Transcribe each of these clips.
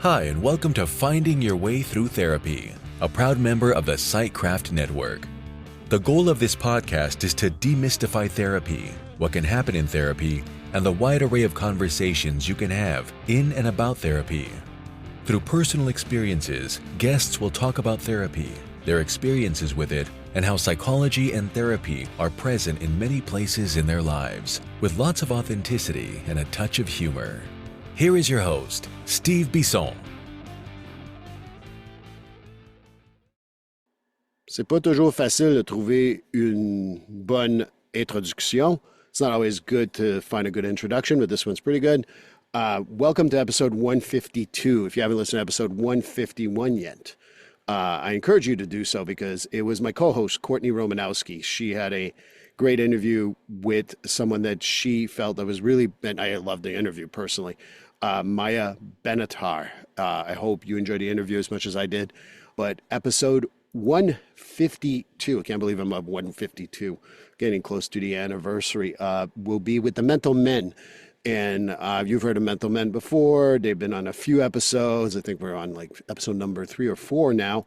Hi, and welcome to Finding Your Way Through Therapy, a proud member of the Sightcraft Network. The goal of this podcast is to demystify therapy, what can happen in therapy, and the wide array of conversations you can have in and about therapy. Through personal experiences, guests will talk about therapy, their experiences with it, and how psychology and therapy are present in many places in their lives, with lots of authenticity and a touch of humor. Here is your host, Steve Bisson. C'est pas toujours facile de trouver une bonne introduction. It's not always good to find a good introduction, but this one's pretty good. Welcome to episode 152. If you haven't listened to episode 151 yet, I encourage you to do so because it was my co-host, Courtney Romanowski. She had a great interview with someone that she felt that was really, and I loved the interview personally, Maya Benatar. I hope you enjoyed the interview as much as I did. But episode 152, I can't believe I'm up 152, getting close to the anniversary, will be with the Mental Men. And you've heard of Mental Men before. They've been on a few episodes. I think we're on like episode number 3 or 4 now.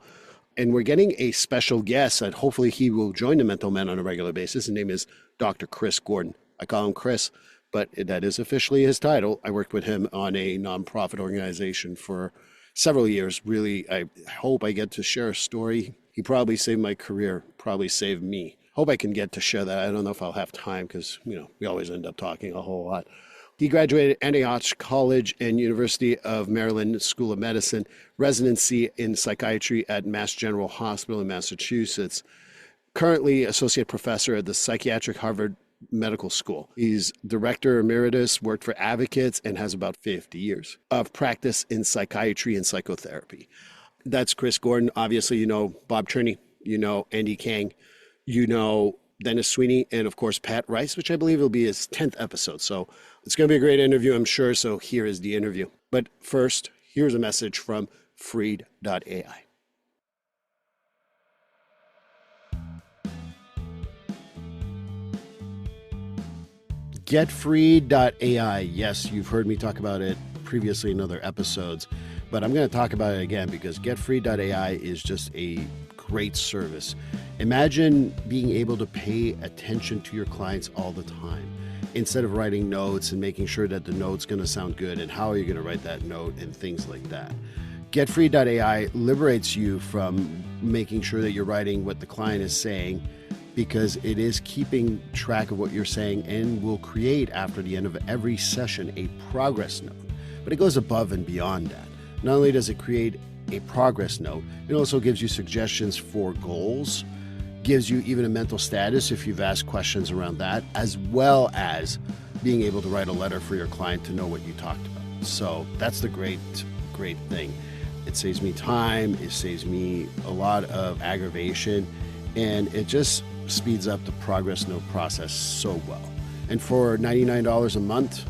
And we're getting a special guest that hopefully he will join the Mental Men on a regular basis. His name is Dr. Chris Gordon. I call him Chris, but that is officially his title. I worked with him on a nonprofit organization for several years. Really, I hope I get to share a story. He probably saved my career, probably saved me. Hope I can get to share that. I don't know if I'll have time because, we always end up talking a whole lot. He graduated NIH College and University of Maryland School of Medicine, residency in psychiatry at Mass General Hospital in Massachusetts. Currently associate professor at the Psychiatric Harvard Medical School. He's director emeritus, worked for Advocates, and has about 50 years of practice in psychiatry and psychotherapy. That's Chris Gordon. Obviously, you know Bob Cherney, you know Andy Kang, you know Dennis Sweeney, and of course Pat Rice, which I believe will be his 10th episode. So it's going to be a great interview, I'm sure. So here is the interview. But first, here's a message from Freed.ai. GetFreed.ai. Yes, you've heard me talk about it previously in other episodes, but I'm going to talk about it again because GetFreed.ai is just a great service. Imagine being able to pay attention to your clients all the time instead of writing notes and making sure that the note's going to sound good and how are you going to write that note and things like that. GetFreed.ai liberates you from making sure that you're writing what the client is saying, because it is keeping track of what you're saying and will create after the end of every session a progress note. But it goes above and beyond that. Not only does it create a progress note, it also gives you suggestions for goals, gives you even a mental status if you've asked questions around that, as well as being able to write a letter for your client to know what you talked about. So that's the great thing. It saves me time, it saves me a lot of aggravation, and it just speeds up the progress note process so well. And for $99 a month,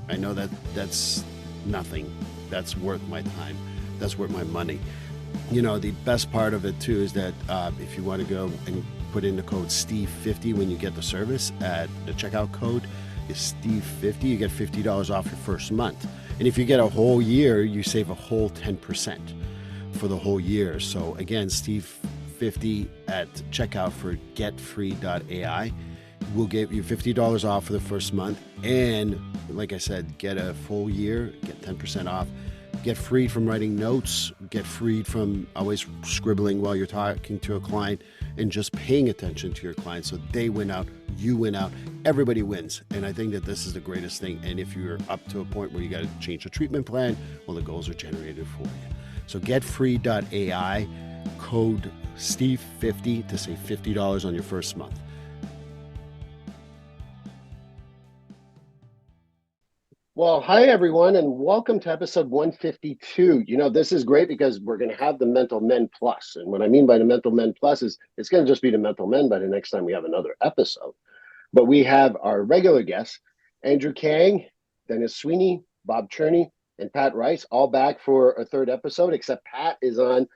I know that that's nothing. That's worth my time. That's worth my money. The best part of it too is that if you want to go and put in the code Steve50 when you get the service, at the checkout code is Steve50, you get $50 off your first month. And if you get a whole year, you save a whole 10% for the whole year. So again, Steve50 at checkout for GetFree.ai will give you $50 off for the first month. And like I said, get a full year, get 10% off. Get freed from writing notes, get freed from always scribbling while you're talking to a client, and just paying attention to your client so they win out, you win out, everybody wins. And I think that this is the greatest thing. And if you're up to a point where you got to change the treatment plan, well, the goals are generated for you. So getfree.ai, code Steve50 to save $50 on your first month. Well, hi, everyone, and welcome to episode 152. This is great because we're going to have the Mental Men Plus. And what I mean by the Mental Men Plus is it's going to just be the Mental Men by the next time we have another episode. But we have our regular guests, Andrew Kang, Dennis Sweeney, Bob Cherney, and Pat Rice, all back for a third episode, except Pat is on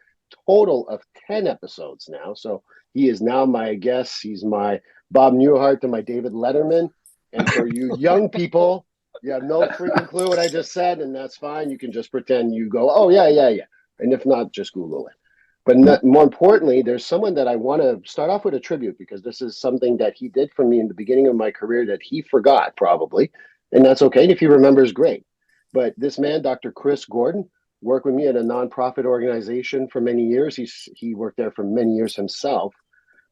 total of 10 episodes now. So he is now my guest. He's my Bob Newhart to my David Letterman. And for you young people, You have no freaking clue what I just said, and that's fine. You can just pretend you go, oh, yeah, yeah, yeah. And if not, just Google it. But more importantly, there's someone that I want to start off with a tribute because this is something that he did for me in the beginning of my career that he forgot probably. And that's okay. And if he remembers, great. But this man, Dr. Chris Gordon, worked with me at a nonprofit organization for many years. He worked there for many years himself.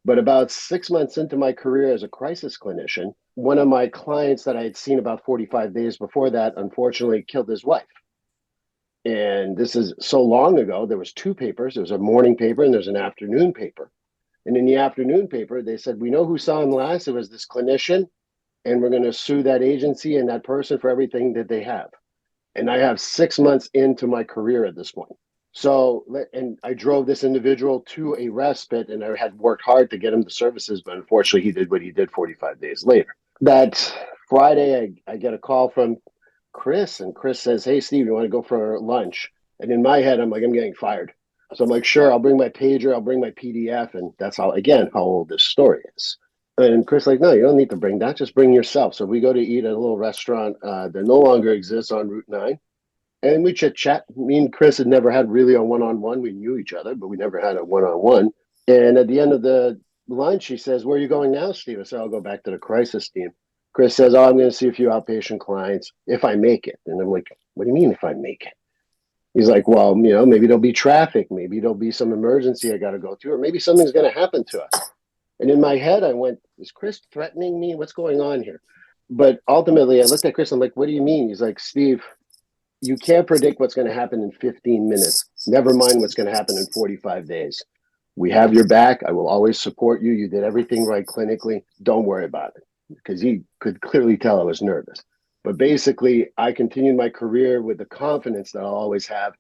But about 6 months into my career as a crisis clinician, one of my clients that I had seen about 45 days before that, unfortunately, killed his wife. And this is so long ago. There was two papers. There was a morning paper and there's an afternoon paper. And in the afternoon paper, they said, we know who saw him last. It was this clinician, and we're going to sue that agency and that person for everything that they have. And I have 6 months into my career at this point. So, and I drove this individual to a respite, and I had worked hard to get him the services, but unfortunately, he did what he did 45 days later. That Friday, I get a call from Chris, and Chris says, hey, Steve, you want to go for lunch? And in my head, I'm like, I'm getting fired. So I'm like, sure, I'll bring my pager, I'll bring my PDF. And that's how, again, how old this story is. And Chris like, no, you don't need to bring that. Just bring yourself. So we go to eat at a little restaurant that no longer exists on Route 9. And we chit chat. Me and Chris had never had really a one-on-one. We knew each other, but we never had a one-on-one. And at the end of the lunch, he says, where are you going now, Steve? I said, I'll go back to the crisis team. Chris says, oh, I'm going to see a few outpatient clients if I make it. And I'm like, what do you mean if I make it? He's like, well, maybe there'll be traffic. Maybe there'll be some emergency I got to go to, or maybe something's going to happen to us. And in my head, I went, is Chris threatening me? What's going on here? But ultimately, I looked at Chris. I'm like, what do you mean? He's like, Steve, you can't predict what's going to happen in 15 minutes. Never mind what's going to happen in 45 days. We have your back. I will always support you. You did everything right clinically. Don't worry about it. Because he could clearly tell I was nervous. But basically, I continued my career with the confidence that I'll always have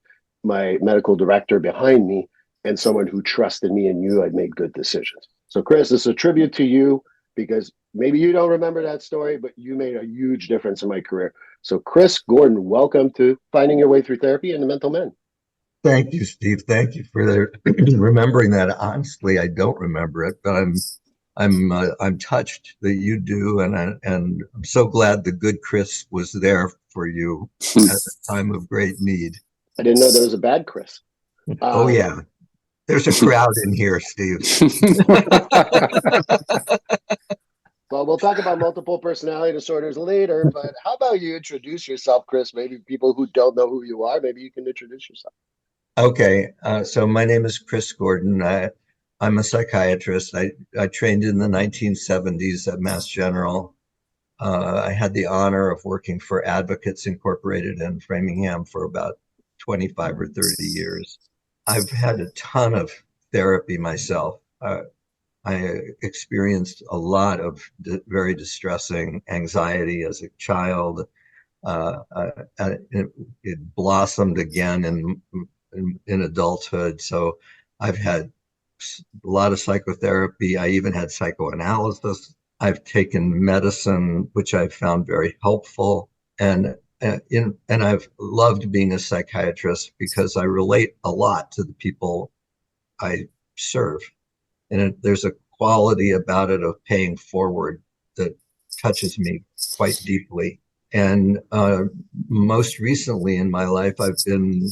my medical director behind me and someone who trusted me and knew I'd made good decisions. So, Chris, this is a tribute to you because maybe you don't remember that story, but you made a huge difference in my career. So, Chris Gordon, welcome to Finding Your Way Through Therapy and the Mental Men. Thank you, Steve. Thank you for remembering that. Honestly, I don't remember it, but I'm touched that you do, and I'm so glad the good Chris was there for you at a time of great need. I didn't know there was a bad Chris. Oh yeah, there's a crowd in here, Steve. Well, we'll talk about multiple personality disorders later, but how about you introduce yourself, Chris? Maybe people who don't know who you are, maybe you can introduce yourself. Okay, so my name is Chris Gordon. I'm a psychiatrist. I trained in the 1970s at Mass General. I had the honor of working for Advocates Incorporated in Framingham for about 25 or 30 years. I've had a ton of therapy myself. I experienced a lot of very distressing anxiety as a child. It blossomed again in adulthood. So I've had a lot of psychotherapy. I even had psychoanalysis. I've taken medicine, which I've found very helpful. And I've loved being a psychiatrist because I relate a lot to the people I serve. And there's a quality about it of paying forward that touches me quite deeply. And most recently in my life, I've been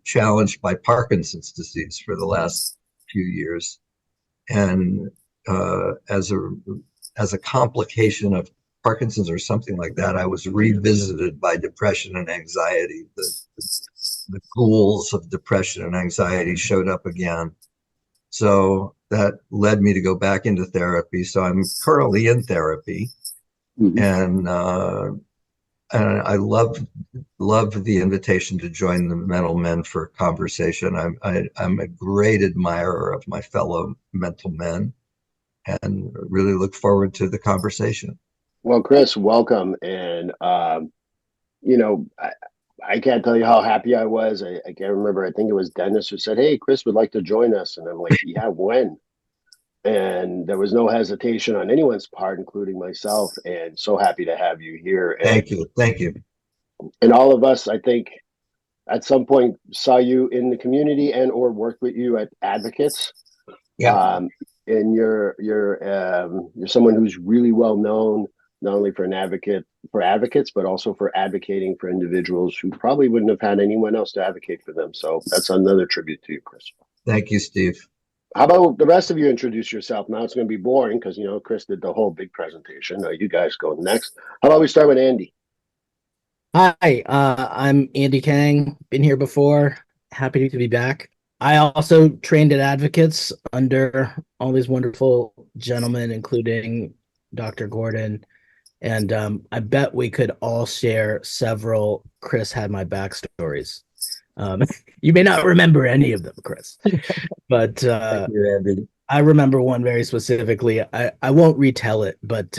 challenged by Parkinson's disease for the last few years. And as a complication of Parkinson's or something like that, I was revisited by depression and anxiety. The ghouls of depression and anxiety showed up again. So that led me to go back into therapy. So I'm currently in therapy, and I love the invitation to join the Mental Men for conversation. I'm a great admirer of my fellow mental men, and really look forward to the conversation. Well, Chris, welcome. And I can't tell you how happy I was. I can't remember. I think it was Dennis who said, hey, Chris would like to join us. And I'm like, yeah, when? And there was no hesitation on anyone's part, including myself. And so happy to have you here. And, Thank you. And all of us, I think, at some point saw you in the community and or worked with you at Advocates. Yeah. And you're someone who's really well known. not only for advocates, but also for advocating for individuals who probably wouldn't have had anyone else to advocate for them. So that's another tribute to you, Chris. Thank you, Steve. How about the rest of you introduce yourself? Now it's going to be boring because, Chris did the whole big presentation. You guys go next. How about we start with Andy? Hi, I'm Andy Kang. Been here before. Happy to be back. I also trained at Advocates under all these wonderful gentlemen, including Dr. Gordon. And I bet we could all share several Chris had my back stories. You may not remember any of them, Chris, but Thank you, Andy. I remember one very specifically. I won't retell it, but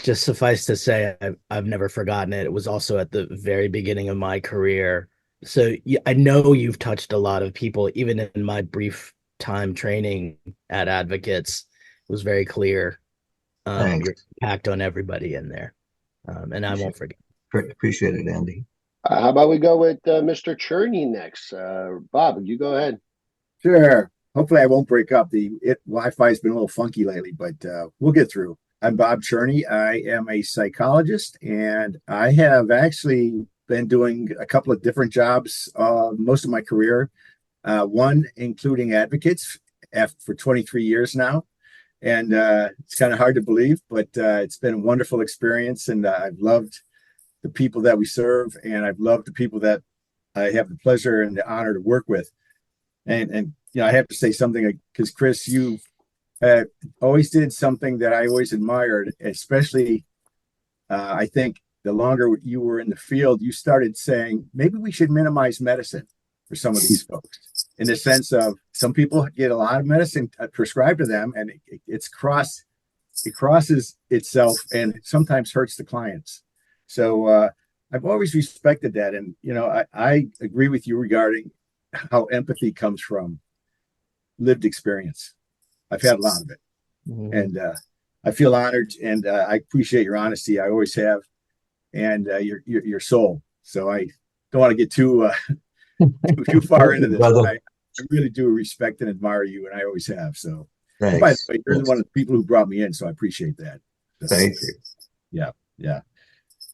just suffice to say, I've never forgotten it. It was also at the very beginning of my career. So I know you've touched a lot of people, even in my brief time training at Advocates. It was very clear your impact on everybody in there. And I won't forget. Appreciate it, Andy. How about we go with Mr. Cherney next? Bob, you go ahead. Sure. Hopefully I won't break up. Wi-Fi has been a little funky lately, but we'll get through. I'm Bob Cherney. I am a psychologist, and I have actually been doing a couple of different jobs most of my career, one including Advocates for 23 years now. And it's kind of hard to believe, but it's been a wonderful experience, and I've loved the people that we serve, and I've loved the people that I have the pleasure and the honor to work with. And I have to say something, because Chris, you always did something that I always admired, especially I think the longer you were in the field, you started saying, maybe we should minimize medicine for some of these folks, in the sense of some people get a lot of medicine prescribed to them, and it crosses itself and sometimes hurts the clients. So I've always respected that. And, I agree with you regarding how empathy comes from lived experience. I've had a lot of it. Mm-hmm. And I feel honored, and I appreciate your honesty. I always have, and your soul. So I don't want to get too far into this. I really do respect and admire you, and I always have. So, by the way, you're one of the people who brought me in, so I appreciate that. So, thank you. Yeah.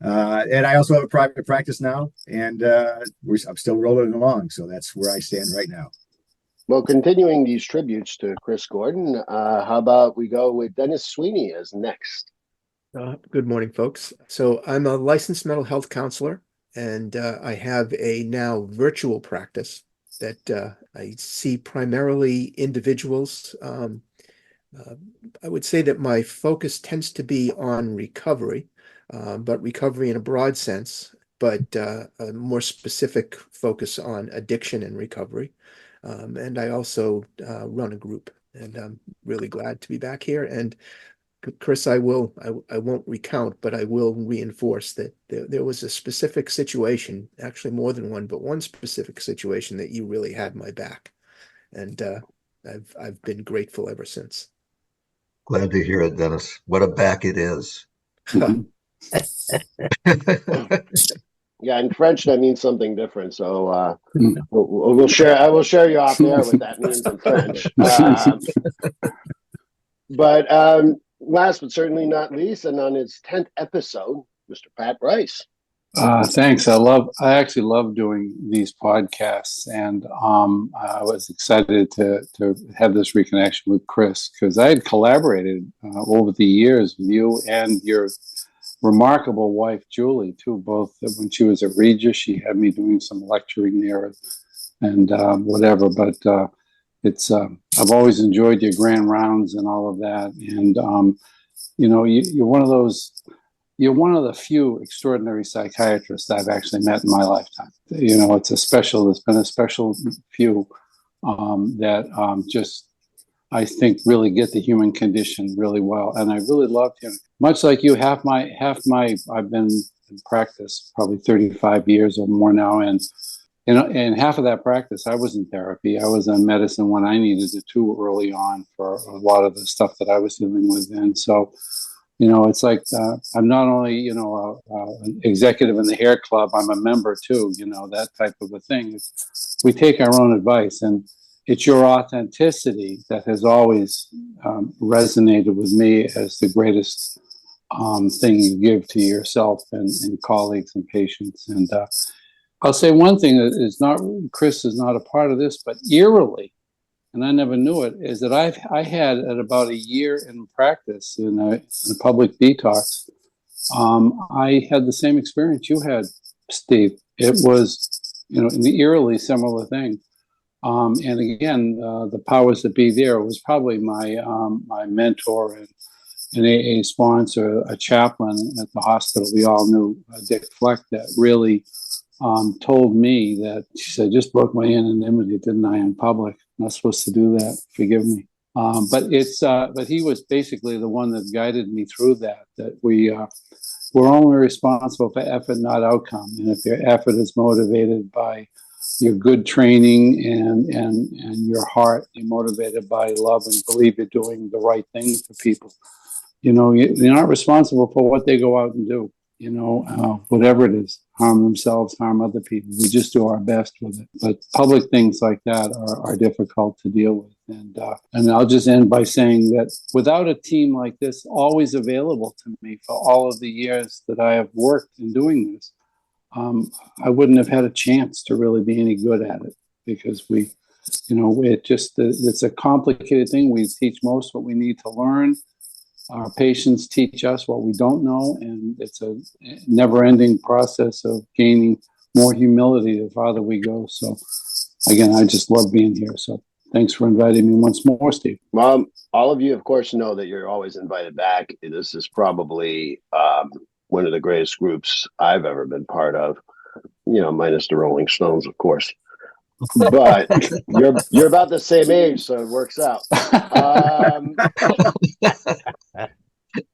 And I also have a private practice now, and I'm still rolling along. So that's where I stand right now. Well, continuing these tributes to Chris Gordon, how about we go with Dennis Sweeney as next? Good morning, folks. So I'm a licensed mental health counselor, and I have a now virtual practice that I see primarily individuals. I would say that my focus tends to be on recovery, but recovery in a broad sense, but a more specific focus on addiction and recovery. And I also run a group, and I'm really glad to be back here. And Chris, I won't recount, but I will reinforce that there was a specific situation, actually more than one, but one specific situation that you really had my back. And I've been grateful ever since. Glad to hear it, Dennis. What a back it is. Yeah, in French that means something different. So we'll share. I will share you off there what that means in French. But last but certainly not least, and on his 10th episode, Mr. Pat Bryce. Thanks. I actually love doing these podcasts, and I was excited to have this reconnection with Chris, because I had collaborated over the years with you and your remarkable wife, Julie, too. Both when she was at Regis, she had me doing some lecturing there and whatever. But it's I've always enjoyed your grand rounds and all of that. And you're one of those. You're one of the few extraordinary psychiatrists I've actually met in my lifetime. There's been a special few that just, I think, really get the human condition really well. And I really loved him. Much like you, I've been in practice probably 35 years or more now. And, and half of that practice, I was in therapy. I was in medicine when I needed it too early on for a lot of the stuff that I was dealing with. And so, it's like I'm not only, an executive in the hair club, I'm a member too, that type of a thing. We take our own advice, and it's your authenticity that has always resonated with me as the greatest thing you give to yourself and colleagues and patients. And I'll say one thing that is not, Chris is not a part of this, but eerily, and I never knew it, is that I had at about a year in practice in a public detox, I had the same experience you had, Steve. It was, an eerily similar thing. And again, the powers that be there was probably my mentor and an AA sponsor, a chaplain at the hospital. We all knew Dick Fleck, that really told me that, she said, just broke my anonymity, didn't I, in public? I'm not supposed to do that. Forgive me. But he was basically the one that guided me through that we're only responsible for effort, not outcome. And if your effort is motivated by your good training and your heart, you're motivated by love and believe you're doing the right thing for people. You're not responsible for what they go out and do. Whatever it is, harm themselves, harm other people. We just do our best with it. But public things like that are difficult to deal with. And I'll just end by saying that without a team like this always available to me for all of the years that I have worked in doing this, I wouldn't have had a chance to really be any good at it, because it's a complicated thing. We teach most what we need to learn. Our patients teach us what we don't know, and it's a never-ending process of gaining more humility the farther we go. So, again, I just love being here. So, thanks for inviting me once more, Steve. Well, all of you, of course, know that you're always invited back. This is probably one of the greatest groups I've ever been part of. Minus the Rolling Stones, of course. But you're about the same age, so it works out.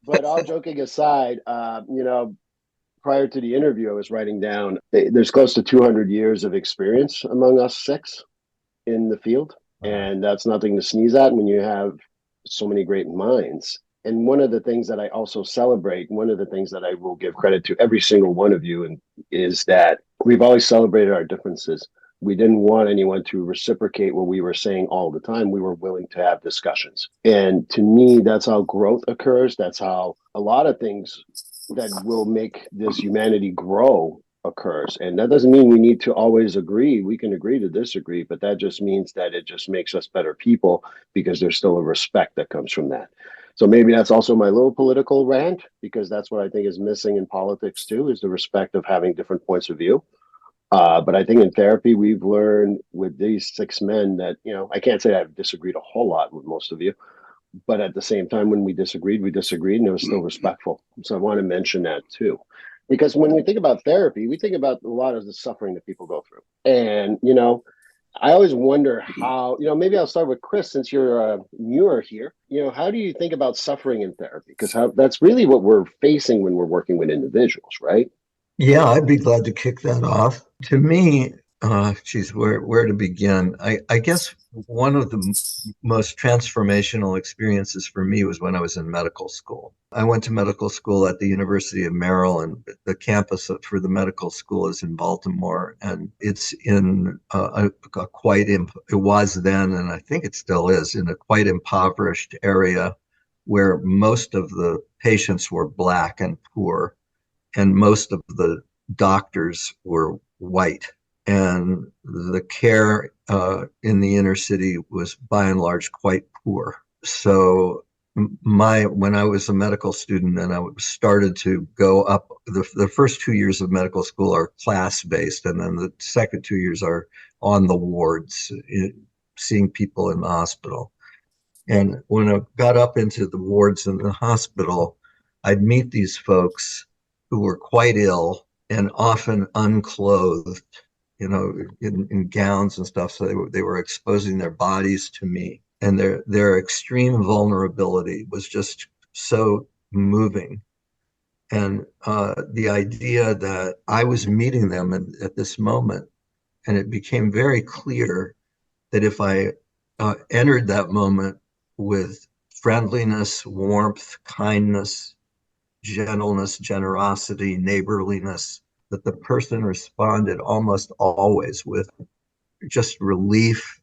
But all joking aside, prior to the interview, I was writing down, there's close to 200 years of experience among us six in the field. And that's nothing to sneeze at when you have so many great minds. And one of the things that I also celebrate, one of the things that I will give credit to every single one of you, is that we've always celebrated our differences. We didn't want anyone to reciprocate what we were saying all the time. We were willing to have discussions. And to me, that's how growth occurs. That's how a lot of things that will make this humanity grow occurs. And that doesn't mean we need to always agree. We can agree to disagree, but that just means that it just makes us better people, because there's still a respect that comes from that. So maybe that's also my little political rant, because that's what I think is missing in politics too, is the respect of having different points of view. But I think in therapy, we've learned with these six men that, I can't say I've disagreed a whole lot with most of you, but at the same time, when we disagreed, and it was still respectful. So I want to mention that too, because when we think about therapy, we think about a lot of the suffering that people go through. And, I always wonder how, maybe I'll start with Chris, since you're newer here. How do you think about suffering in therapy? Because that's really what we're facing when we're working with individuals, right? Yeah, I'd be glad to kick that off. To me, where to begin? I guess one of the most transformational experiences for me was when I was in medical school. I went to medical school at the University of Maryland. The campus for the medical school is in Baltimore, and it's in it was then, and I think it still is, in a quite impoverished area where most of the patients were Black and poor, and most of the doctors were white. And the care in the inner city was by and large quite poor. So when I was a medical student and I started to go up, the first 2 years of medical school are class-based, and then the second 2 years are on the wards, seeing people in the hospital. And when I got up into the wards in the hospital, I'd meet these folks who were quite ill and often unclothed, in gowns and stuff. So they were exposing their bodies to me, and their extreme vulnerability was just so moving. And the idea that I was meeting them at this moment, and it became very clear that if I entered that moment with friendliness, warmth, kindness, gentleness, generosity, neighborliness, that the person responded almost always with just relief,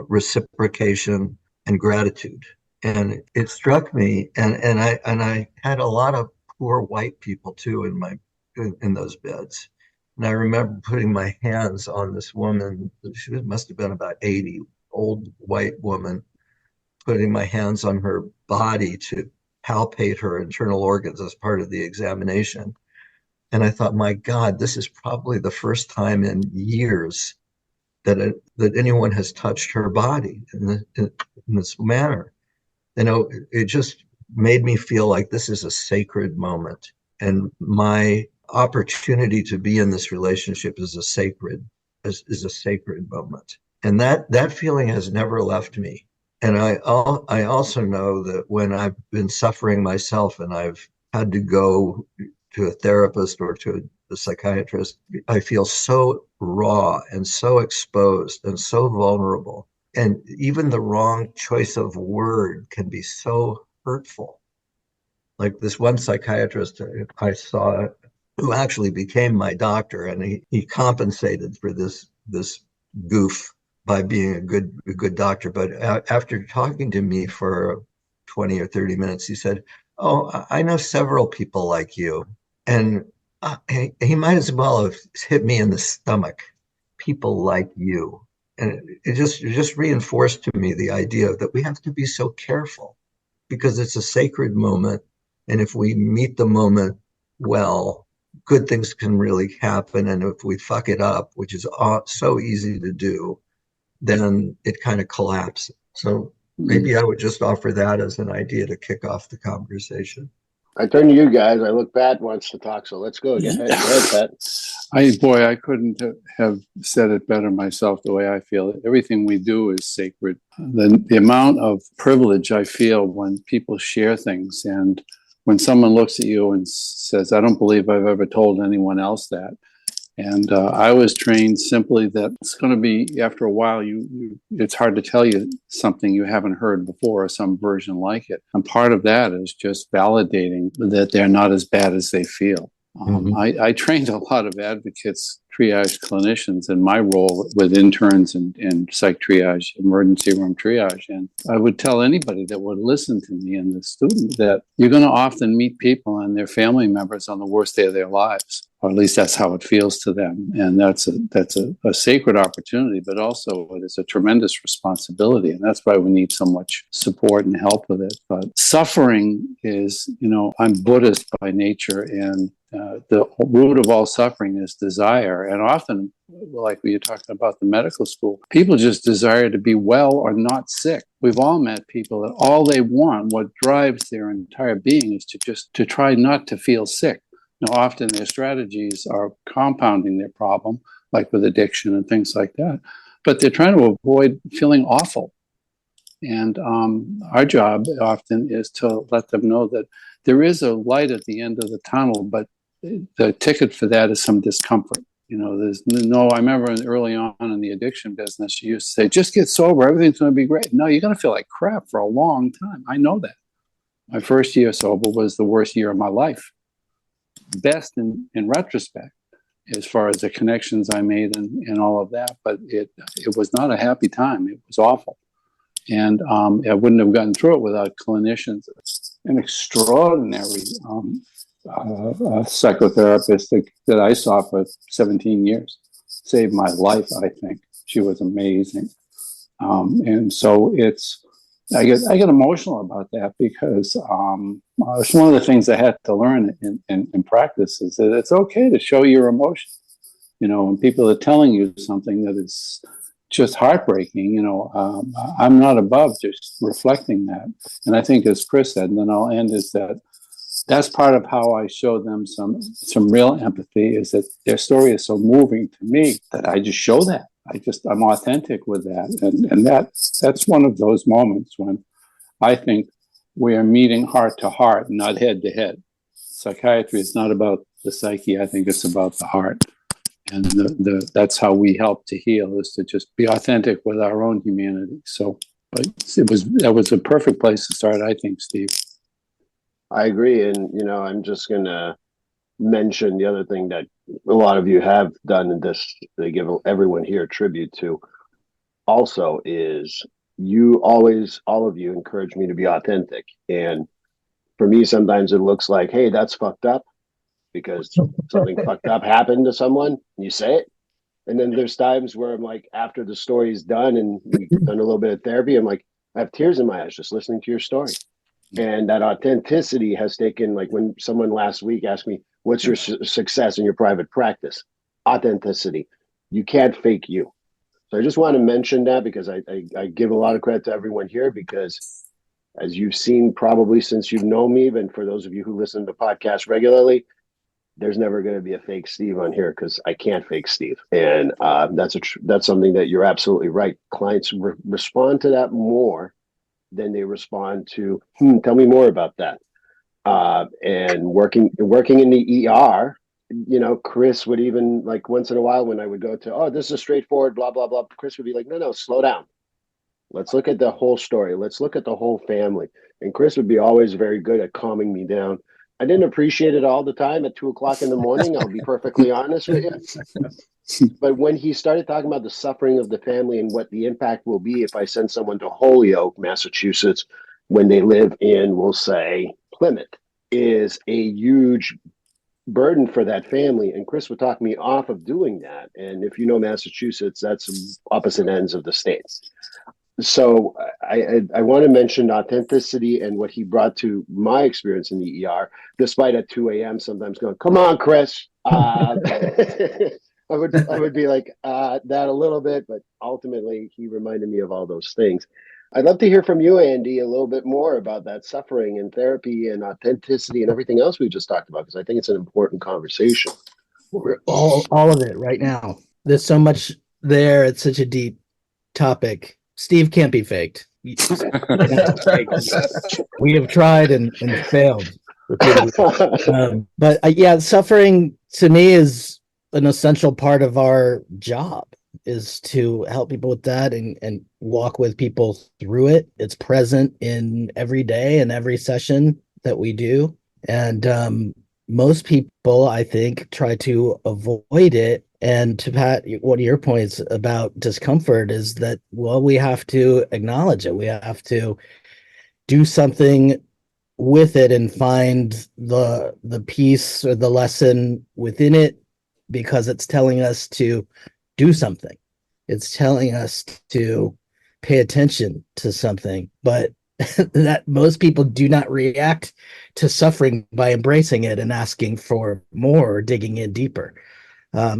reciprocation, and gratitude. And it struck me, and I had a lot of poor white people too in those beds. And I remember putting my hands on this woman. She must have been about 80, old white woman, putting my hands on her body to palpate her internal organs as part of the examination. And I thought, my God, this is probably the first time in years that anyone has touched her body in this manner. It just made me feel like this is a sacred moment, and my opportunity to be in this relationship is a sacred moment, and that feeling has never left me. And I also know that when I've been suffering myself and I've had to go to a therapist or to a psychiatrist, I feel so raw and so exposed and so vulnerable. And even the wrong choice of word can be so hurtful. Like this one psychiatrist I saw who actually became my doctor, and he compensated for this goof by being a good doctor. But after talking to me for 20 or 30 minutes, he said, "Oh, I know several people like you." And he might as well have hit me in the stomach. People like you. And it just reinforced to me the idea that we have to be so careful because it's a sacred moment. And if we meet the moment well, good things can really happen. And if we fuck it up, which is so easy to do, then it kind of collapses. So maybe I would just offer that as an idea to kick off the conversation. I turn to you guys. I look, Pat wants to talk, so let's go. Go ahead, Pat. I couldn't have said it better myself the way I feel it. Everything we do is sacred. The amount of privilege I feel when people share things, and when someone looks at you and says, "I don't believe I've ever told anyone else that." And I was trained simply that it's going to be, after a while, it's hard to tell you something you haven't heard before or some version like it. And part of that is just validating that they're not as bad as they feel. I trained a lot of advocates, triage clinicians in my role with interns and psych triage, emergency room triage. And I would tell anybody that would listen to me and the student that you're going to often meet people and their family members on the worst day of their lives. Or at least that's how it feels to them. And that's a sacred opportunity, but also it is a tremendous responsibility. And that's why we need so much support and help with it. But suffering is, I'm Buddhist by nature, and the root of all suffering is desire. And often, like when you're talking about the medical school, people just desire to be well or not sick. We've all met people that all they want, what drives their entire being, is to try not to feel sick. Now, often their strategies are compounding their problem, like with addiction and things like that. But they're trying to avoid feeling awful. And our job often is to let them know that there is a light at the end of the tunnel, but the ticket for that is some discomfort. There's I remember early on in the addiction business, you used to say, just get sober, everything's going to be great. No, you're going to feel like crap for a long time. I know that. My first year sober was the worst year of my life. Best in retrospect, as far as the connections I made and all of that, but it was not a happy time. It was awful, and I wouldn't have gotten through it without clinicians. An extraordinary psychotherapist that I saw for 17 years saved my life. I think she was amazing, and so I get emotional about that because it's one of the things I had to learn in practice is that it's okay to show your emotion. When people are telling you something that is just heartbreaking, I'm not above just reflecting that. And I think, as Chris said, and then I'll end, is that's part of how I show them some real empathy, is that their story is so moving to me that I just show that. I'm authentic with that. And that's one of those moments when I think we are meeting heart to heart, not head to head. Psychiatry is not about the psyche. I think it's about the heart. And that's how we help to heal, is to just be authentic with our own humanity. So that was a perfect place to start, I think, Steve. I agree. And, I'm just going to mention the other thing that a lot of you have done in this, they give everyone here tribute to, also is you always, all of you, encourage me to be authentic. And for me, sometimes it looks like, hey, that's fucked up because something fucked up happened to someone. And you say it. And then there's times where I'm like, after the story is done and we've done a little bit of therapy, I'm like, I have tears in my eyes just listening to your story. And that authenticity has taken, like when someone last week asked me, what's your success in your private practice? Authenticity. You can't fake you. So I just want to mention that because I give a lot of credit to everyone here because as you've seen probably since you've known me, but for those of you who listen to podcasts regularly, there's never going to be a fake Steve on here because I can't fake Steve. And that's something that you're absolutely right. Clients respond to that more than they respond to, tell me more about that. And working in the ER, Chris would even, like, once in a while when I would go to, oh, this is straightforward, blah, blah, blah. Chris would be like, no, slow down. Let's look at the whole story. Let's look at the whole family. And Chris would be always very good at calming me down. I didn't appreciate it all the time at 2:00 in the morning. I'll be perfectly honest with you. But when he started talking about the suffering of the family and what the impact will be if I send someone to Holyoke, Massachusetts, when they live in, we'll say, Plymouth, is a huge burden for that family. And Chris would talk me off of doing that. And if you know Massachusetts, that's opposite ends of the states. So I want to mention authenticity and what he brought to my experience in the ER, despite at 2 a.m. sometimes going, come on, Chris. I would be like that a little bit, but ultimately he reminded me of all those things. I'd love to hear from you, Andy, a little bit more about that suffering and therapy and authenticity and everything else we just talked about, because I think it's an important conversation. All of it right now. There's so much there. It's such a deep topic. Steve can't be faked. We have tried and failed repeatedly. But suffering to me is an essential part of our job, is to help people with that and walk with people through it. It's present in every day and every session that we do. And most people, I think, try to avoid it. And to Pat, one of your points about discomfort is that, well, we have to acknowledge it. We have to do something with it and find the piece or the lesson within it, because it's telling us to do something. It's telling us to pay attention to something. But that most people do not react to suffering by embracing it and asking for more or digging in deeper.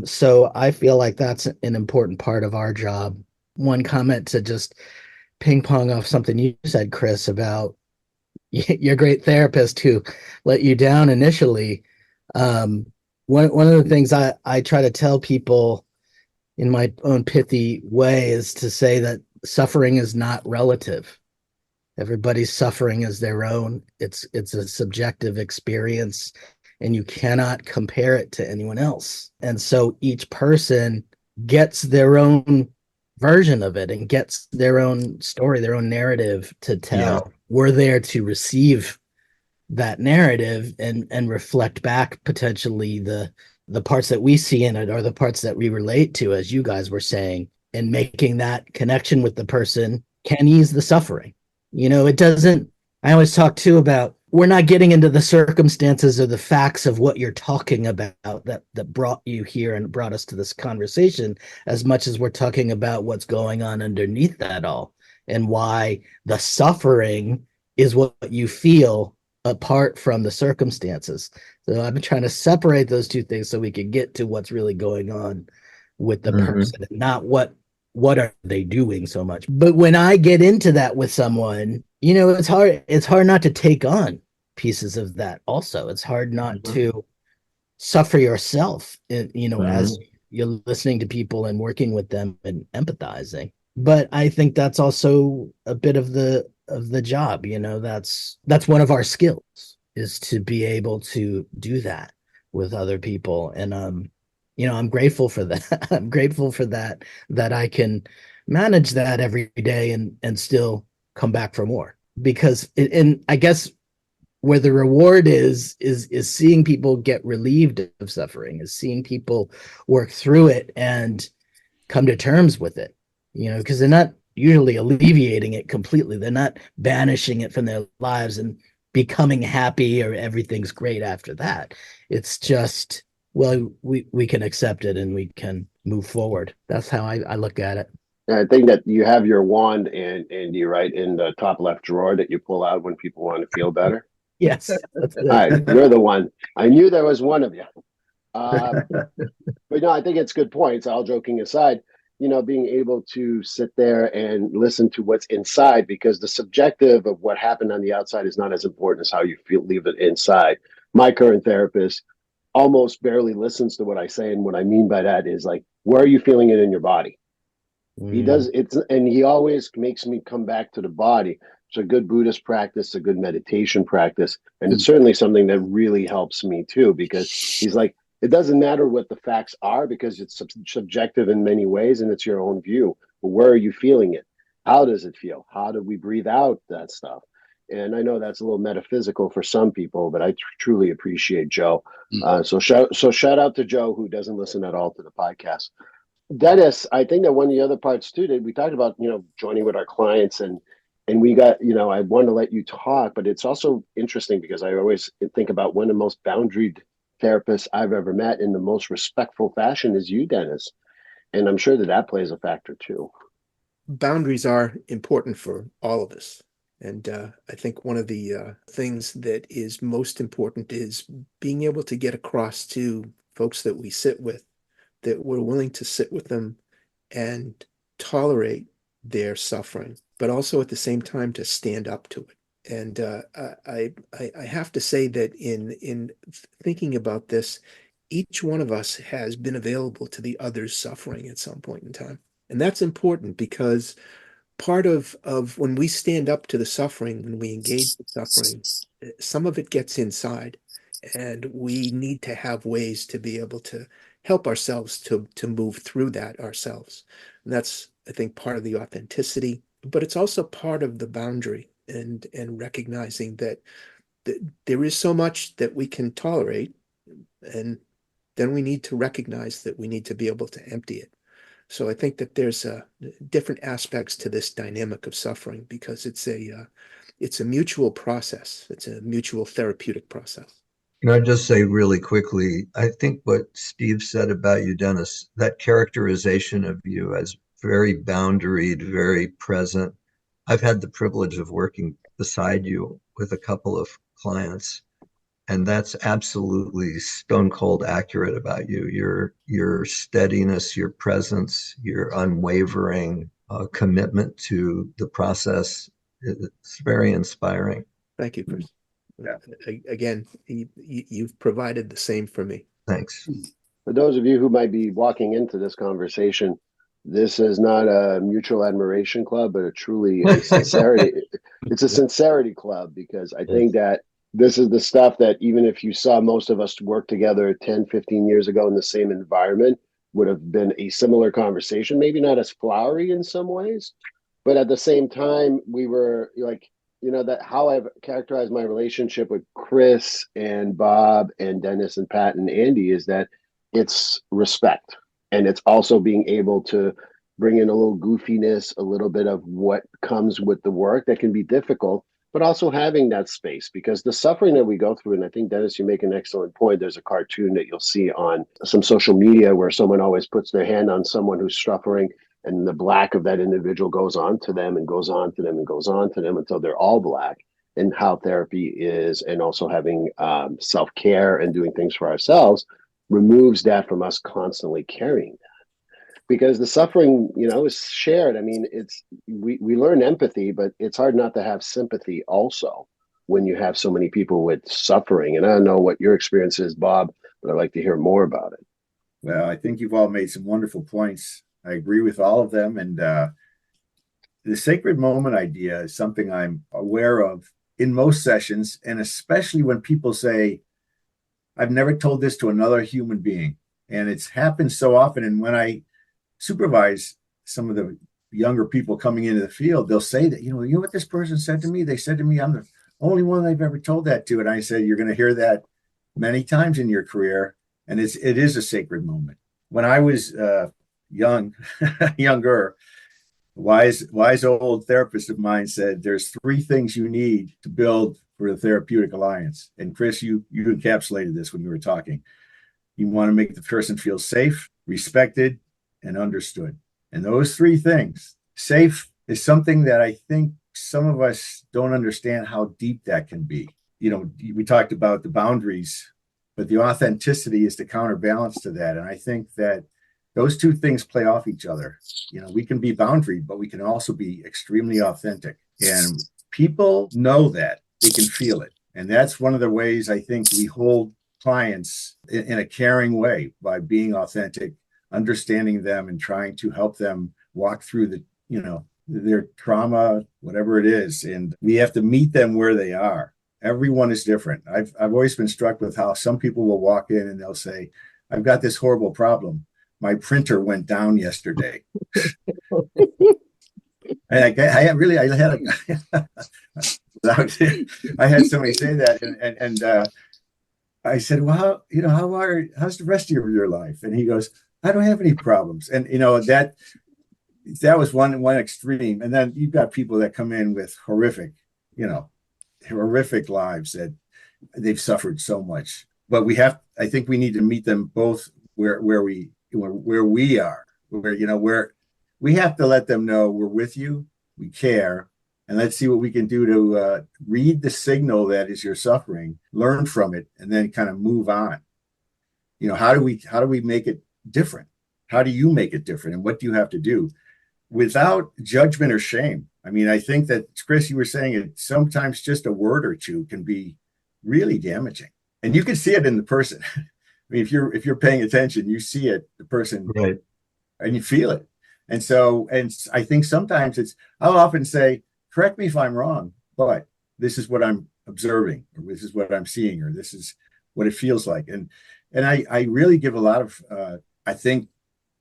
So I feel like that's an important part of our job. One comment to just ping pong off something you said, Chris, about your great therapist who let you down initially. One of the things I try to tell people in my own pithy way is to say that suffering is not relative. Everybody's suffering is their own. It's a subjective experience, and you cannot compare it to anyone else. And so each person gets their own version of it and gets their own story, their own narrative to tell. Yeah. We're there to receive that narrative and reflect back potentially the parts that we see in it or the parts that we relate to, as you guys were saying, and making that connection with the person can ease the suffering. It doesn't, I always talk too about, we're not getting into the circumstances or the facts of what you're talking about that brought you here and brought us to this conversation, as much as we're talking about what's going on underneath that all and why the suffering is what you feel apart from the circumstances. So I've been trying to separate those two things so we can get to what's really going on with the person, and not what are they doing so much. But when I get into that with someone, it's hard not to take on pieces of that also. It's hard not to suffer yourself, as you're listening to people and working with them and empathizing. But I think that's also a bit of the job. That's one of our skills, is to be able to do that with other people. And I'm grateful for that. I'm grateful for that I can manage that every day and still come back for more, because and I guess where the reward is seeing people get relieved of suffering, is seeing people work through it and come to terms with it, because they're not usually alleviating it completely. They're not banishing it from their lives and becoming happy or everything's great after that. It's just, well, we can accept it and we can move forward. That's how I look at it. I think that you have your wand, and you right in the top left drawer that you pull out when people want to feel better. Yes, that's All right, it. you're the one. I knew there was one of you. But no, I think it's good points. All joking aside, being able to sit there and listen to what's inside, because the subjective of what happened on the outside is not as important as how you feel, leave it inside. My current therapist almost barely listens to what I say. And what I mean by that is, like, where are you feeling it in your body? He does it's, and he always makes me come back to the body. It's a good Buddhist practice, a good meditation practice, and it's certainly something that really helps me too, because he's like, it doesn't matter what the facts are, because it's subjective in many ways and it's your own view. But where are you feeling it? How does it feel? How do we breathe out that stuff? And I know that's a little metaphysical for some people, but I truly appreciate Joe. So shout out to Joe, who doesn't listen at all to the podcast. Dennis, I think that one of the other parts too, that we talked about, joining with our clients, and we got, I want to let you talk, but it's also interesting because I always think about one of the most boundaried therapists I've ever met in the most respectful fashion is you, Dennis. And I'm sure that plays a factor too. Boundaries are important for all of us. And I think one of the things that is most important is being able to get across to folks that we sit with that we're willing to sit with them and tolerate their suffering, but also at the same time to stand up to it. And I have to say that in thinking about this, each one of us has been available to the other's suffering at some point in time. And that's important, because part of when we stand up to the suffering, when we engage the suffering, some of it gets inside, and we need to have ways to be able to help ourselves to move through that ourselves. And that's, I think, part of the authenticity, but it's also part of the boundary, and recognizing that there is so much that we can tolerate, and then we need to recognize that we need to be able to empty it. So I think that there's different aspects to this dynamic of suffering, because it's a mutual process. It's a mutual therapeutic process. Can I just say really quickly, I think what Steve said about you, Dennis, that characterization of you as very boundaried, very present. I've had the privilege of working beside you with a couple of clients, and that's absolutely stone cold accurate about you. Your steadiness, your presence, your unwavering commitment to the process. It's very inspiring. Thank you, Chris. Yeah. Again, you've provided the same for me. Thanks. For those of you who might be walking into this conversation, this is not a mutual admiration club, but a sincerity. It's a sincerity club, because I think that this is the stuff that, even if you saw most of us work together 10, 15 years ago in the same environment, would have been a similar conversation, maybe not as flowery in some ways, but at the same time, we were like, that how I've characterized my relationship with Chris and Bob and Dennis and Pat and Andy is that it's respect. And it's also being able to bring in a little goofiness, a little bit of what comes with the work that can be difficult, but also having that space, because the suffering that we go through, and I think, Dennis, you make an excellent point. There's a cartoon that you'll see on some social media where someone always puts their hand on someone who's suffering, and the black of that individual goes on to them and goes on to them and goes on to them until they're all black. And how therapy is, and also having self-care and doing things for ourselves, removes that from us constantly carrying that. Because the suffering, is shared. I mean, we learn empathy, but it's hard not to have sympathy also when you have so many people with suffering. And I don't know what your experience is, Bob, but I'd like to hear more about it. Well, I think you've all made some wonderful points. I agree with all of them. And the sacred moment idea is something I'm aware of in most sessions, and especially when people say, I've never told this to another human being. And it's happened so often. And when I supervise some of the younger people coming into the field, they'll say that, you know what this person said to me? They said to me, I'm the only one they've ever told that to. And I said, you're going to hear that many times in your career. And it is a sacred moment. When I was younger, wise old therapist of mine said, there's three things you need to build for the therapeutic alliance. And Chris, you encapsulated this when you were talking. You want to make the person feel safe, respected, and understood. And those three things, safe is something that I think some of us don't understand how deep that can be. You know, we talked about the boundaries, but the authenticity is the counterbalance to that. And I think that those two things play off each other. You know, we can be boundary, but we can also be extremely authentic. And people know that, they can feel it. And that's one of the ways I think we hold clients in a caring way, by being authentic, understanding them, and trying to help them walk through the, you know, their trauma, whatever it is. And we have to meet them where they are. Everyone is different. I've always been struck with how some people will walk in and they'll say, I've got this horrible problem. My printer went down yesterday. And I had somebody say that, and I said, well, how's the rest of your life? And he goes, I don't have any problems. And that was one extreme. And then you've got people that come in with horrific lives, that they've suffered so much. But I think we need to meet them both where we are, where we have to let them know we're with you, we care, and let's see what we can do to read the signal that is your suffering, learn from it, and then kind of move on. How do we make it different? How do you make it different? And what do you have to do without judgment or shame? I mean, I think that, Chris, you were saying it, sometimes just a word or two can be really damaging, and you can see it in the person. I mean, if you're paying attention, you see it, the person, right, and you feel it. And I think sometimes I'll often say, correct me if I'm wrong, but this is what I'm observing, or this is what I'm seeing, or this is what it feels like. And I really give a lot of, I think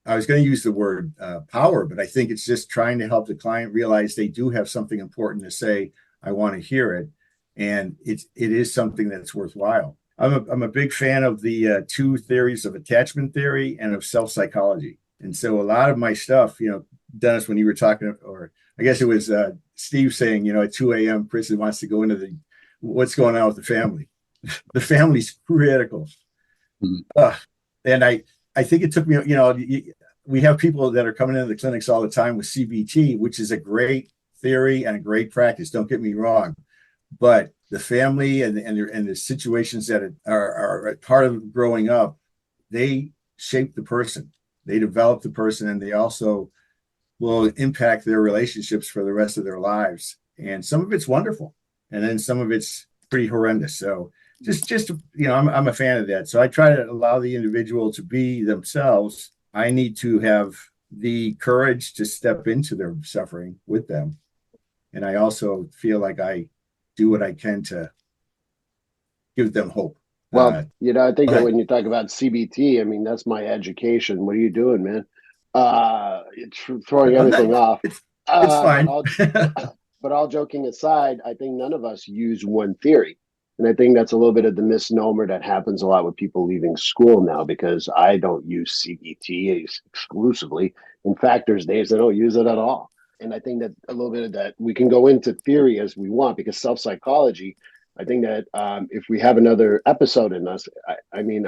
I was going to use the word power, but I think it's just trying to help the client realize they do have something important to say. I want to hear it. And it is something that's worthwhile. I'm a big fan of the two theories of attachment theory and of self-psychology. And so a lot of my stuff, Dennis, when you were talking, or I guess it was Steve saying, at 2 a.m., Chris wants to go into what's going on with the family. The family's critical. Mm-hmm. And I think it took me, we have people that are coming into the clinics all the time with CBT, which is a great theory and a great practice. Don't get me wrong. But the family and the situations that are part of growing up, they shape the person. They develop the person, and they also will impact their relationships for the rest of their lives. And some of it's wonderful, and then some of it's pretty horrendous. So just I'm a fan of that. So I try to allow the individual to be themselves. I need to have the courage to step into their suffering with them. And I also feel like I do what I can to give them hope. Well, I think that when you talk about CBT, I mean, that's my education. What are you doing, man? It's throwing everything off. It's fine. But all joking aside, I think none of us use one theory. And I think that's a little bit of the misnomer that happens a lot with people leaving school now, because I don't use CBT exclusively. In fact, there's days I don't use it at all. And I think that a little bit of that, we can go into theory as we want, because self-psychology, I think that if we have another episode in us, I think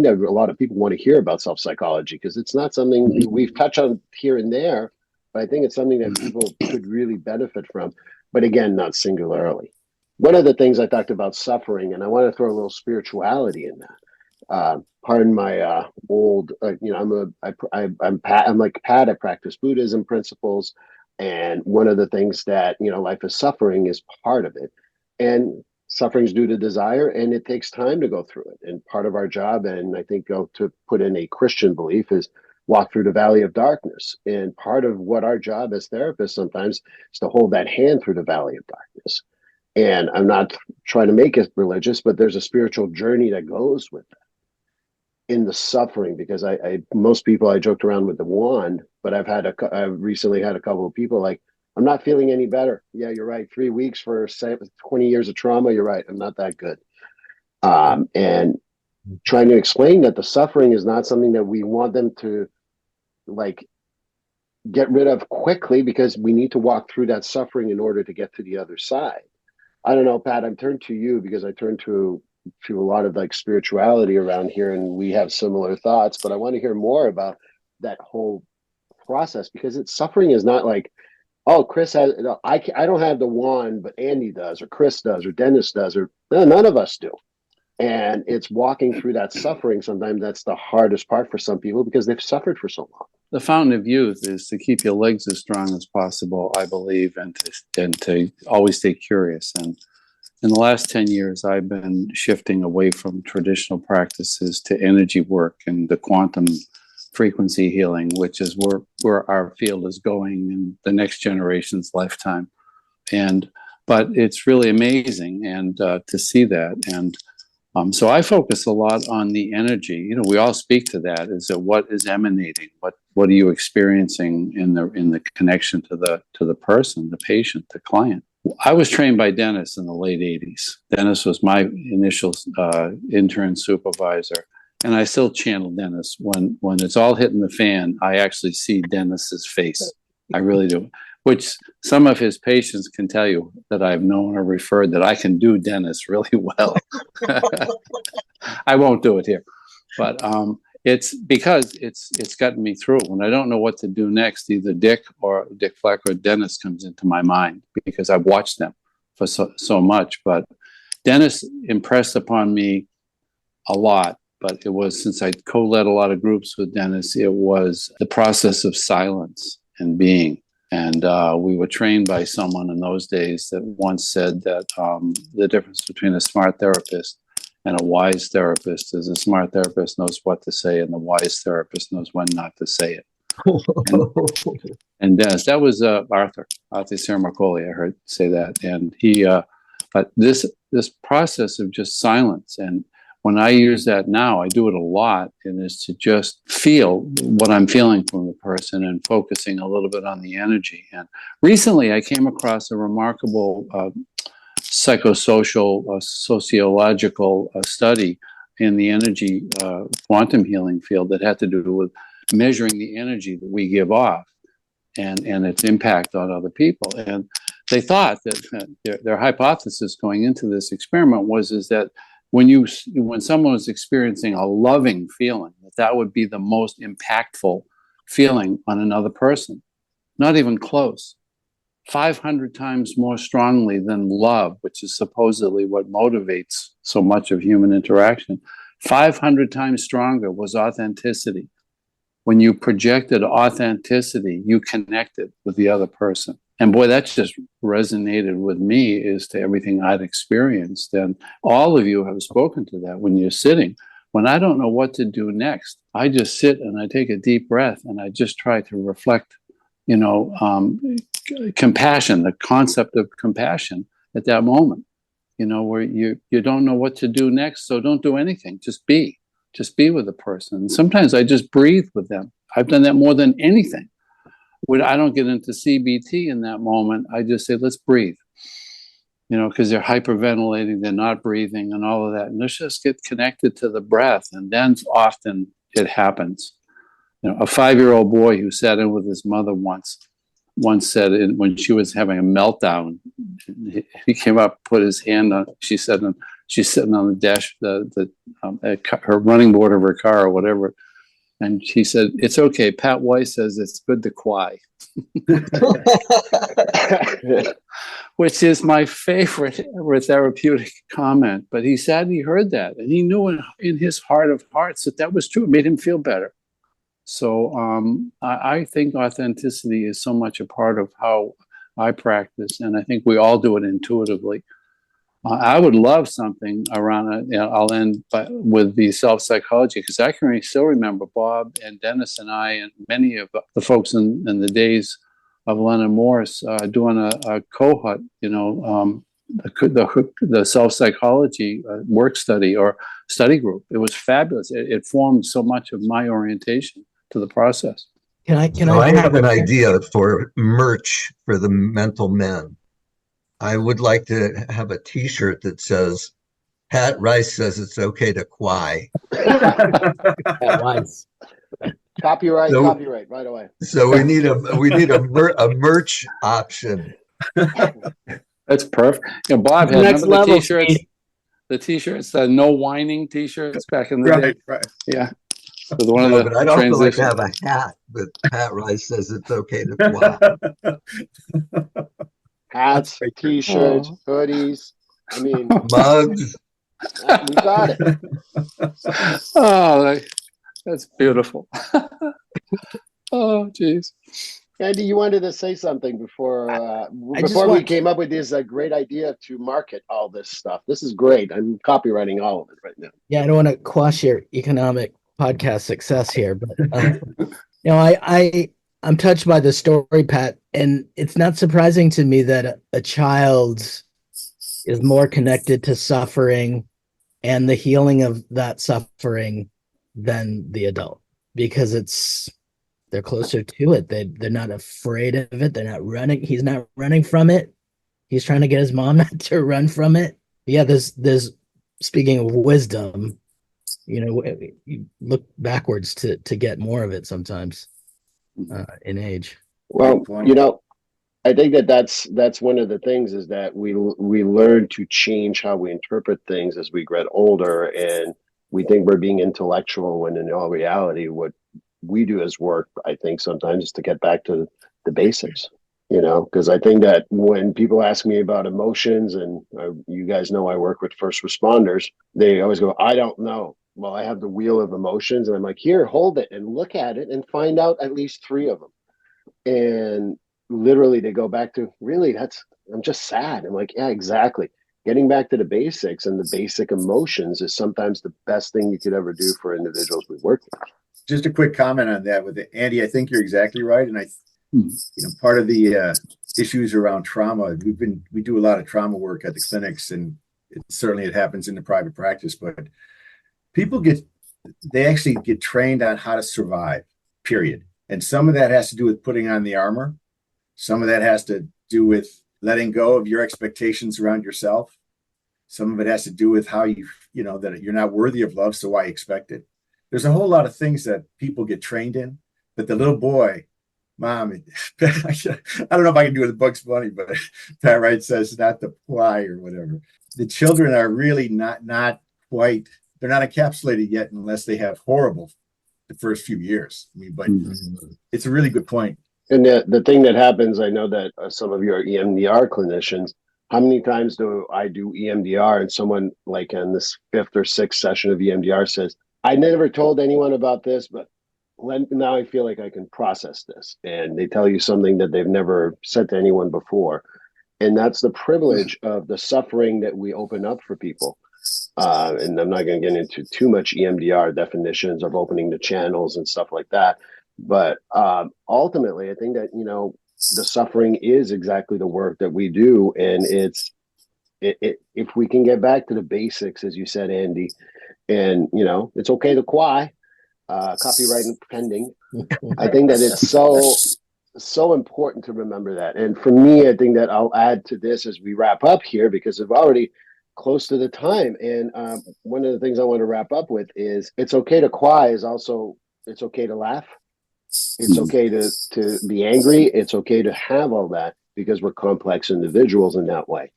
that a lot of people want to hear about self-psychology, because it's not something we've touched on here and there, but I think it's something that people could really benefit from. But again, not singularly. One of the things I talked about suffering, and I want to throw a little spirituality in that. Pardon my old, I'm like Pat. I practice Buddhism principles, and one of the things that life is suffering is part of it, and suffering is due to desire, and it takes time to go through it. And part of our job, and I think to put in a Christian belief, is walk through the valley of darkness. And part of what our job as therapists sometimes is to hold that hand through the valley of darkness. And I'm not trying to make it religious, but there's a spiritual journey that goes with that in the suffering, because most people, I joked around with the wand, but I've recently had a couple of people like, I'm not feeling any better. Yeah, you're right. 3 weeks for 20 years of trauma. You're right. I'm not that good. And trying to explain that the suffering is not something that we want them to get rid of quickly because we need to walk through that suffering in order to get to the other side. I don't know, Pat, I'm turned to you because I turn to a lot of like spirituality around here and we have similar thoughts, but I want to hear more about that whole process because it's suffering is not like, oh, Chris has, no, I don't have the wand, but Andy does, or Chris does, or Dennis does, or no, none of us do. And it's walking through that suffering. Sometimes that's the hardest part for some people because they've suffered for so long. The fountain of youth is to keep your legs as strong as possible, I believe, and to always stay curious. And in the last 10 years, I've been shifting away from traditional practices to energy work and the quantum frequency healing, which is where our field is going in the next generation's lifetime. But it's really amazing and to see that. And so I focus a lot on the energy. You know, we all speak to that. Is that what is emanating? What are you experiencing in the connection to the person, the patient, the client? I was trained by Dennis in the late 80s. Dennis was my initial intern supervisor. And I still channel Dennis. When it's all hitting the fan, I actually see Dennis's face. I really do. Which some of his patients can tell you that I've known or referred that I can do Dennis really well. I won't do it here. But it's because it's gotten me through. When I don't know what to do next, either Dick Fleck or Dennis comes into my mind because I've watched them for so much. But Dennis impressed upon me a lot. But it was, since I co-led a lot of groups with Dennis, it was the process of silence and being. And we were trained by someone in those days that once said that the difference between a smart therapist and a wise therapist is a smart therapist knows what to say and the wise therapist knows when not to say it. And Dennis, that was Arthur Saramarcoli, I heard say that. And he, but this process of just silence, and when I use that now, I do it a lot, and is to just feel what I'm feeling from the person and focusing a little bit on the energy. And recently I came across a remarkable psychosocial, sociological study in the energy quantum healing field that had to do with measuring the energy that we give off and its impact on other people. And they thought that their hypothesis going into this experiment is that when someone was experiencing a loving feeling, that would be the most impactful feeling on another person. Not even close. 500 times more strongly than love, which is supposedly what motivates so much of human interaction. 500 times stronger was authenticity. When you projected authenticity, you connected with the other person. And boy, that just resonated with me as to everything I'd experienced. And all of you have spoken to that when you're sitting. When I don't know what to do next, I just sit and I take a deep breath and I just try to reflect, compassion, the concept of compassion at that moment, where you don't know what to do next. So don't do anything. Just be with the person. And sometimes I just breathe with them. I've done that more than anything. When I don't get into CBT in that moment, I just say, let's breathe, because they're hyperventilating, they're not breathing and all of that. And let's just get connected to the breath. And then often it happens. A 5-year-old boy who sat in with his mother once said when she was having a meltdown, he came up, put his hand on, she's sitting on the dash, her running board of her car or whatever. And he said, "It's okay. Pat Weiss says it's good to cry," which is my favorite therapeutic comment. But he said he heard that, and he knew in his heart of hearts that was true. It made him feel better. So I think authenticity is so much a part of how I practice, and I think we all do it intuitively. I would love something around, I'll end with the self-psychology, because I can still remember Bob and Dennis and I and many of the folks in the days of Leonard Morris doing a cohort, the self-psychology work study or study group. It was fabulous. It formed so much of my orientation to the process. I have an idea for merch for the mental men. I would like to have a T-shirt that says, "Pat Rice says it's okay to cry." Pat Rice. Copyright, So, copyright, right away. so we need a merch option. That's perfect. Bob The had, next remember the level, t-shirts? Steve. The t-shirts, the no whining t-shirts back in the day. Right. Yeah. With one No, of but the I'd also like to transition. have a hat that Pat Rice says it's okay to fly. Hats, Right. t-shirts, Oh. hoodies. I mean, Mugs. we got it. Oh, that's beautiful. Oh, geez. Andy, you wanted to say something before I just we want- came up with this great idea to market all this stuff. This is great. I'm copywriting all of it right now. Yeah, I don't want to quash your economic podcast success here, but I'm touched by the story, Pat, and it's not surprising to me that a child is more connected to suffering and the healing of that suffering than the adult, because they're closer to it. They're not afraid of it. They're not running. He's not running from it. He's trying to get his mom not to run from it. Yeah, there's speaking of wisdom, you look backwards to get more of it sometimes in age. Well, I think that's one of the things is that we learn to change how we interpret things as we get older, and we think we're being intellectual when in all reality, what we do as work, I think sometimes is to get back to the basics. Because I think that when people ask me about emotions, and you guys know I work with first responders, they always go, I don't know. Well, I have the wheel of emotions, and I'm like, here, hold it and look at it and find out at least 3 of them. And literally they go back to, really, I'm just sad. I'm like, yeah, exactly. Getting back to the basics and the basic emotions is sometimes the best thing you could ever do for individuals we work with. Just a quick comment on that with Andy. I think you're exactly right. And part of the issues around trauma, we do a lot of trauma work at the clinics, and it happens in the private practice, but people they actually get trained on how to survive, period. And some of that has to do with putting on the armor. Some of that has to do with letting go of your expectations around yourself. Some of it has to do with how that you're not worthy of love, so why expect it? There's a whole lot of things that people get trained in, but the little boy, Mom, I don't know if I can do it with Bugs Bunny, but Pat Wright says not the fly or whatever. The children are really not quite, they're not encapsulated yet unless they have horrible the first few years. But it's a really good point. And the thing that happens, I know that some of you are EMDR clinicians. How many times do I do EMDR and someone like in this 5th or 6th session of EMDR says, I never told anyone about this, but now I feel like I can process this. And they tell you something that they've never said to anyone before. And that's the privilege of the suffering that we open up for people. And I'm not going to get into too much EMDR definitions of opening the channels and stuff like that. But ultimately, I think that, the suffering is exactly the work that we do. And if we can get back to the basics, as you said, Andy, and, it's okay to cry, copyright and pending. I think that it's so important to remember that. And for me, I think that I'll add to this as we wrap up here, because we're already close to the time. And one of the things I want to wrap up with is it's okay to cry is also, it's okay to laugh. It's okay to be angry. It's okay to have all that, because we're complex individuals in that way.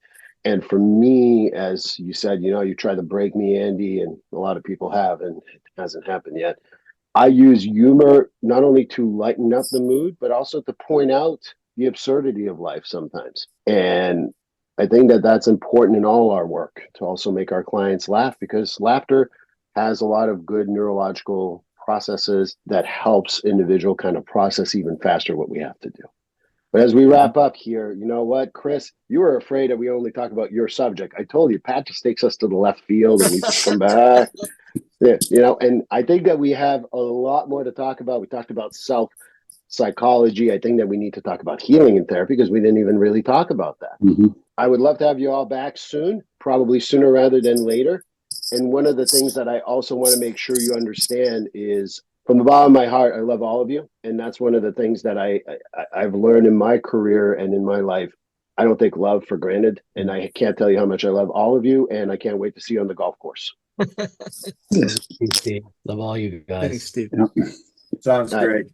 And for me, as you said, you try to break me, Andy, and a lot of people have, and it hasn't happened yet. I use humor not only to lighten up the mood, but also to point out the absurdity of life sometimes. And I think that that's important in all our work, to also make our clients laugh, because laughter has a lot of good neurological processes that helps individual kind of process even faster what we have to do. But as we wrap up here, you know what, Chris, you were afraid that we only talk about your subject. I told you, Pat just takes us to the left field and we just come back. Yeah, and I think that we have a lot more to talk about. We talked about self-psychology. I think that we need to talk about healing and therapy, because we didn't even really talk about that. I would love to have you all back soon, probably sooner rather than later. And one of the things that I also want to make sure you understand is, from the bottom of my heart, I love all of you. And that's one of the things that I've learned in my career and in my life. I don't take love for granted. And I can't tell you how much I love all of you. And I can't wait to see you on the golf course. Thanks, Steve. Love all you guys. Thanks, Steve. Yeah. Sounds All right. great.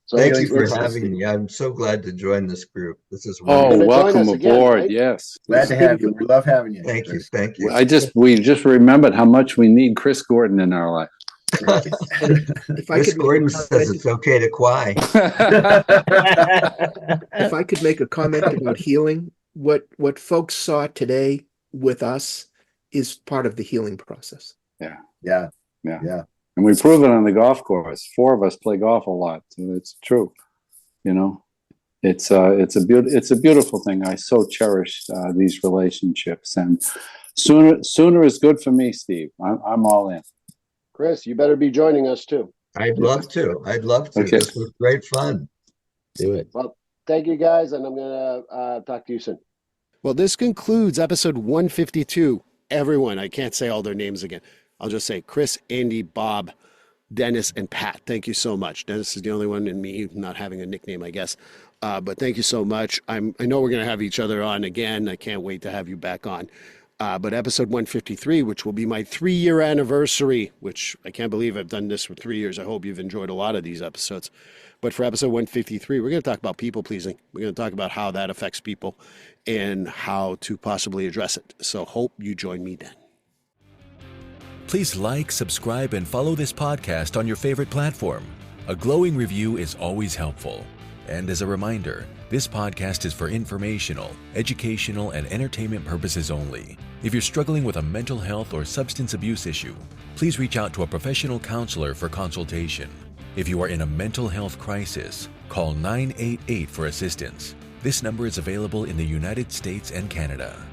So Thank let's- you for let's- having me. I'm so glad to join this group. This is Oh, wonderful. gonna join welcome us again, aboard. right? Yes. Glad to have you. We love having you. Thank you. Chris. Thank you. We just remembered how much we need Chris Gordon in our life. If I Chris could make Gordon a says comment, it's okay to cry. if I could make a comment about healing, what folks saw today with us is part of the healing process. Yeah. And we prove it on the golf course. 4 of us play golf a lot, so it's true. You know, it's a beautiful thing. I so cherish these relationships, and sooner is good for me, Steve. I'm all in. Chris, you better be joining us too. I'd love to. I'd love to. Okay. This was great fun. Do it. Well, thank you guys, and I'm gonna talk to you soon. Well, this concludes episode 152. Everyone, I can't say all their names again. I'll just say Chris, Andy, Bob, Dennis, and Pat. Thank you so much. Dennis is the only one in me not having a nickname, I guess. But thank you so much. I know we're going to have each other on again. I can't wait to have you back on. But episode 153, which will be my 3-year anniversary, which I can't believe I've done this for 3 years. I hope you've enjoyed a lot of these episodes. But for episode 153, we're going to talk about people pleasing. We're going to talk about how that affects people and how to possibly address it. So hope you join me then. Please like, subscribe, and follow this podcast on your favorite platform. A glowing review is always helpful. And as a reminder, this podcast is for informational, educational, and entertainment purposes only. If you're struggling with a mental health or substance abuse issue, please reach out to a professional counselor for consultation. If you are in a mental health crisis, call 988 for assistance. This number is available in the United States and Canada.